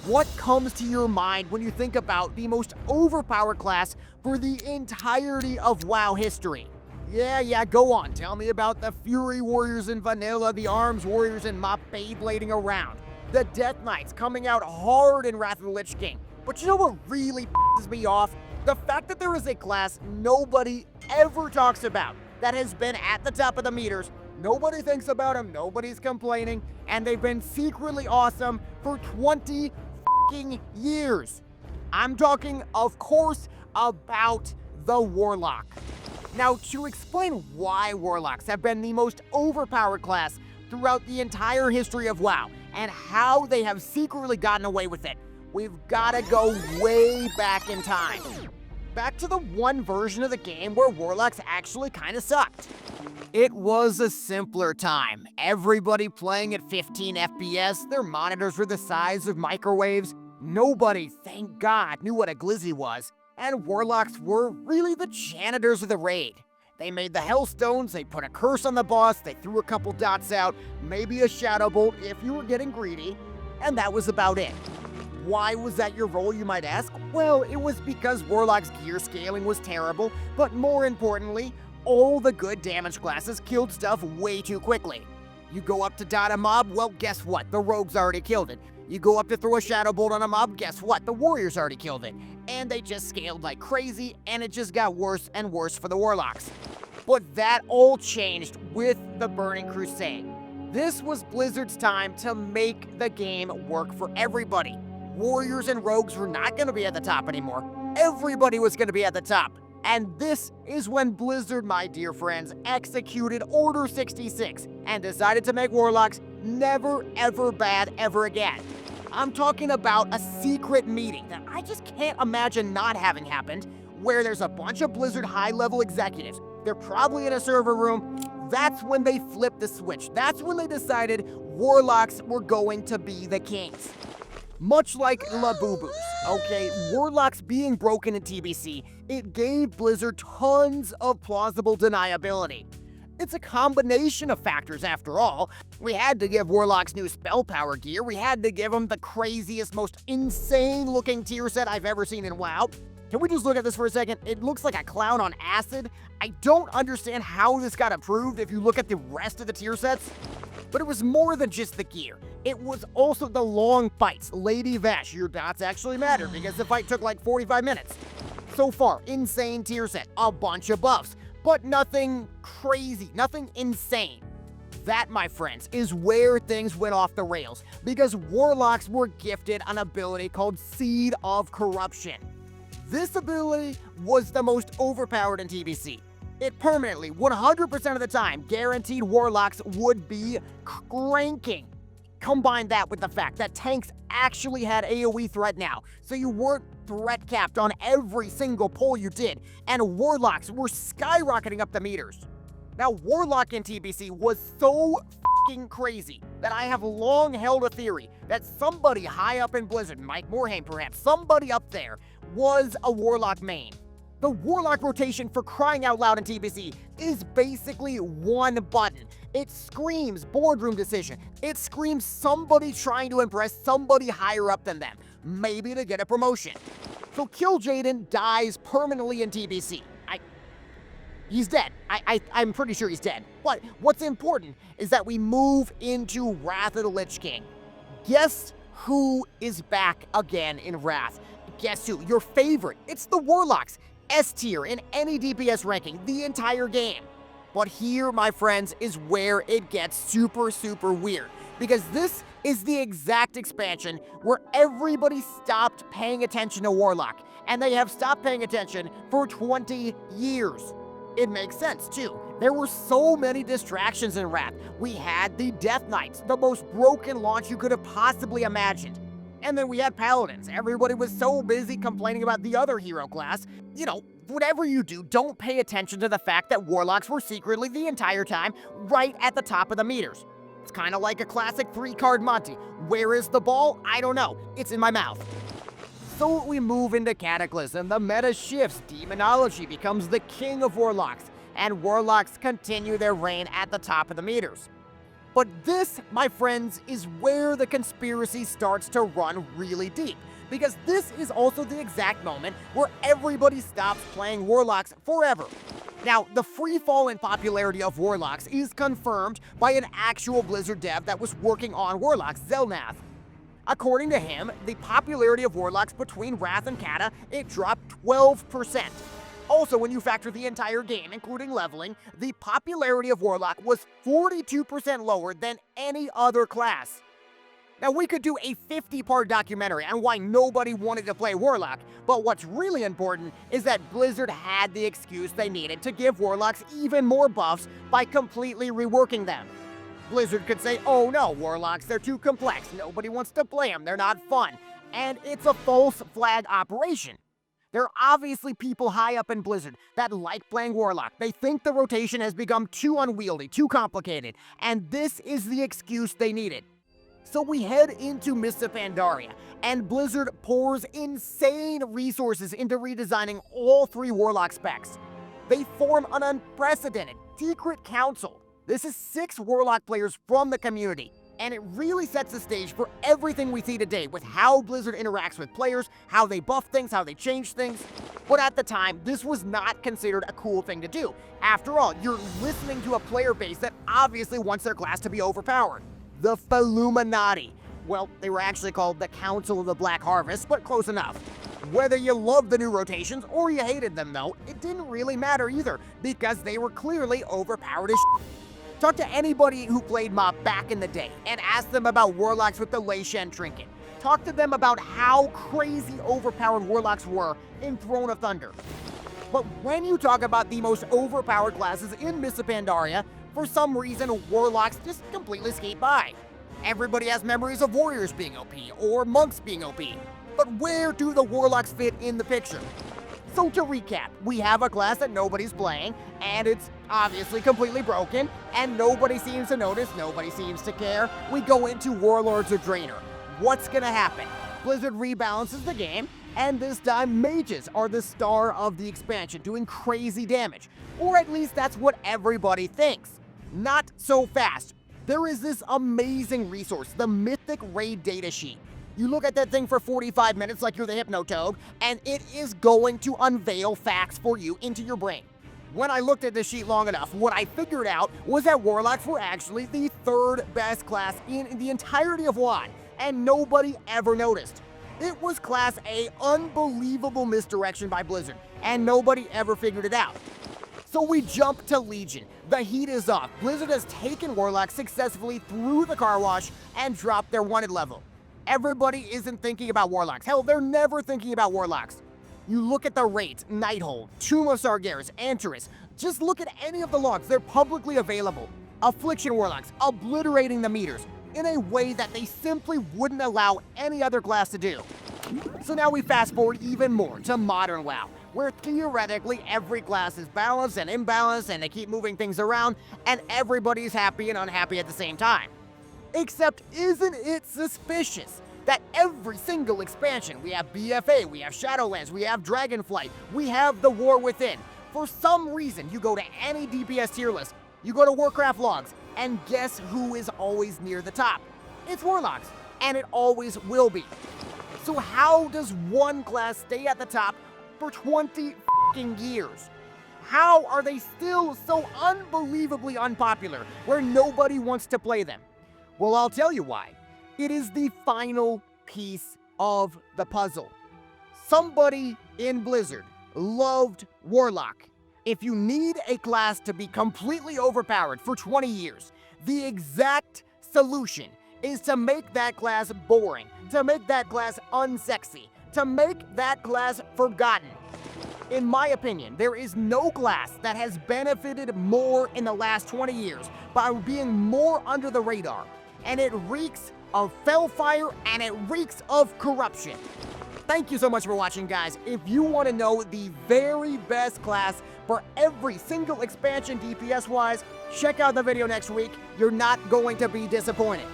What comes to your mind when you think about the most overpowered class for the entirety of WoW history? Yeah, go on. Tell me about the Fury Warriors in Vanilla, the Arms Warriors in Mop Beyblading around, the Death Knights coming out hard in Wrath of the Lich King. But you know what really pisses me off? The fact that there is a class nobody ever talks about that has been at the top of the meters. Nobody thinks about them, nobody's complaining, and they've been secretly awesome for 20 years. I'm talking, of course, about the Warlock. Now, to explain why Warlocks have been the most overpowered class throughout the entire history of WoW, and how they have secretly gotten away with it, we've gotta go way back in time. Back to the one version of the game where Warlocks actually kinda sucked. It was a simpler time. Everybody playing at 15 FPS, their monitors were the size of microwaves. Nobody, thank God, knew what a glizzy was, and Warlocks were really the janitors of the raid. They made the Hellstones, they put a curse on the boss, they threw a couple dots out, maybe a Shadow Bolt if you were getting greedy, and that was about it. Why was that your role, you might ask? Well, it was because Warlock's gear scaling was terrible, but more importantly, all the good damage classes killed stuff way too quickly. You go up to dot a mob, well, guess what? The rogue's already killed it. You go up to throw a Shadow Bolt on a mob, guess what? The warriors already killed it. And they just scaled like crazy, and it just got worse and worse for the Warlocks. But that all changed with the Burning Crusade. This was Blizzard's time to make the game work for everybody. Warriors and rogues were not going to be at the top anymore. Everybody was going to be at the top. And this is when Blizzard, my dear friends, executed Order 66 and decided to make Warlocks never ever bad ever again. I'm talking about a secret meeting that I just can't imagine not having happened, where there's a bunch of Blizzard high-level executives. They're probably in a server room. That's when they flipped the switch. That's when they decided Warlocks were going to be the kings. Much like Labubu's, okay, Warlocks being broken in TBC, it gave Blizzard tons of plausible deniability. It's a combination of factors after all. We had to give Warlocks new spell power gear, we had to give them the craziest, most insane looking tier set I've ever seen in WoW. Can we just look at this for a second? It looks like a clown on acid. I don't understand how this got approved if you look at the rest of the tier sets. But it was more than just the gear. It was also the long fights. Lady Vash, your dots actually matter because the fight took like 45 minutes. So far, insane tier set, a bunch of buffs, but nothing crazy, nothing insane. That, my friends, is where things went off the rails because Warlocks were gifted an ability called Seed of Corruption. This ability was the most overpowered in TBC. It permanently, 100% of the time, guaranteed Warlocks would be cranking. Combine that with the fact that tanks actually had AoE threat now, so you weren't threat capped on every single pull you did, and Warlocks were skyrocketing up the meters. Now, Warlock in TBC was so f***ing crazy that I have long held a theory that somebody high up in Blizzard, Mike Morhaime perhaps, somebody up there, was a Warlock main. The Warlock rotation, for crying out loud in TBC, is basically one button. It screams boardroom decision. It screams somebody trying to impress somebody higher up than them, maybe to get a promotion. So Kill Jaden dies permanently in TBC. He's dead. I'm pretty sure he's dead. But what's important is that we move into Wrath of the Lich King. Guess who is back again in Wrath? Guess who? Your favorite. It's the Warlocks. S tier in any DPS ranking, the entire game. But here, my friends, is where it gets super weird. Because this is the exact expansion where everybody stopped paying attention to Warlock. And they have stopped paying attention for 20 years. It makes sense, too. There were so many distractions in Wrath. We had the Death Knights, the most broken launch you could have possibly imagined. And then we had Paladins. Everybody was so busy complaining about the other hero class. You know, whatever you do, don't pay attention to the fact that Warlocks were secretly the entire time right at the top of the meters. It's kind of like a classic 3-card Monty. Where is the ball? I don't know. It's in my mouth. So we move into Cataclysm, the meta shifts, Demonology becomes the king of Warlocks, and Warlocks continue their reign at the top of the meters. But this, my friends, is where the conspiracy starts to run really deep, because this is also the exact moment where everybody stops playing Warlocks forever. Now, the free fall in popularity of Warlocks is confirmed by an actual Blizzard dev that was working on Warlocks, Zelnath. According to him, the popularity of Warlocks between Wrath and Cata, it dropped 12%. Also, when you factor the entire game, including leveling, the popularity of Warlock was 42% lower than any other class. Now, we could do a 50-part documentary on why nobody wanted to play Warlock, but what's really important is that Blizzard had the excuse they needed to give Warlocks even more buffs by completely reworking them. Blizzard could say, oh no, Warlocks, they're too complex, nobody wants to play them, they're not fun, and it's a false flag operation. There are obviously people high up in Blizzard that like playing Warlock. They think the rotation has become too unwieldy, too complicated, and this is the excuse they needed. So we head into Mists of Pandaria, and Blizzard pours insane resources into redesigning all 3 Warlock specs. They form an unprecedented secret council. This is 6 Warlock players from the community, and it really sets the stage for everything we see today with how Blizzard interacts with players, how they buff things, how they change things. But at the time, this was not considered a cool thing to do. After all, you're listening to a player base that obviously wants their class to be overpowered. The Falluminati. Well, they were actually called the Council of the Black Harvest, but close enough. Whether you loved the new rotations or you hated them though, it didn't really matter either, because they were clearly overpowered as shit. Talk to anybody who played MoB back in the day and ask them about Warlocks with the Lei Shen trinket. Talk to them about how crazy overpowered Warlocks were in Throne of Thunder. But when you talk about the most overpowered classes in Mists of Pandaria, for some reason Warlocks just completely skate by. Everybody has memories of Warriors being OP or Monks being OP. But where do the Warlocks fit in the picture? So to recap, we have a class that nobody's playing, and it's obviously completely broken, and nobody seems to notice, nobody seems to care. We go into Warlords or Draenor. What's gonna happen? Blizzard rebalances the game, and this time mages are the star of the expansion, doing crazy damage. Or at least that's what everybody thinks. Not so fast. There is this amazing resource, the Mythic Raid datasheet. You look at that thing for 45 minutes like you're the Hypnotoad, and it is going to unveil facts for you into your brain. When I looked at this sheet long enough, what I figured out was that Warlocks were actually the 3rd best class in the entirety of WoW, and nobody ever noticed. It was Class A unbelievable misdirection by Blizzard, and nobody ever figured it out. So we jump to Legion. The heat is off. Blizzard has taken Warlocks successfully through the car wash and dropped their wanted level. Everybody isn't thinking about Warlocks. Hell, they're never thinking about Warlocks. You look at the raids, Nighthold, Tomb of Sargeras, Antares. Just look at any of the logs, they're publicly available. Affliction Warlocks, obliterating the meters in a way that they simply wouldn't allow any other class to do. So now we fast forward even more to modern WoW, where theoretically every class is balanced and imbalanced and they keep moving things around and everybody's happy and unhappy at the same time. Except isn't it suspicious that every single expansion, we have BFA, we have Shadowlands, we have Dragonflight, we have the War Within. For some reason, you go to any DPS tier list, you go to Warcraft logs, and guess who is always near the top? It's Warlocks, and it always will be. So how does one class stay at the top for 20 fucking years? How are they still so unbelievably unpopular where nobody wants to play them? Well, I'll tell you why. It is the final piece of the puzzle. Somebody in Blizzard loved Warlock. If you need a class to be completely overpowered for 20 years, the exact solution is to make that class boring, to make that class unsexy, to make that class forgotten. In my opinion, there is no class that has benefited more in the last 20 years by being more under the radar. And it reeks of Fellfire and it reeks of corruption. Thank you so much for watching, guys. If you want to know the very best class for every single expansion DPS-wise, check out the video next week. You're not going to be disappointed.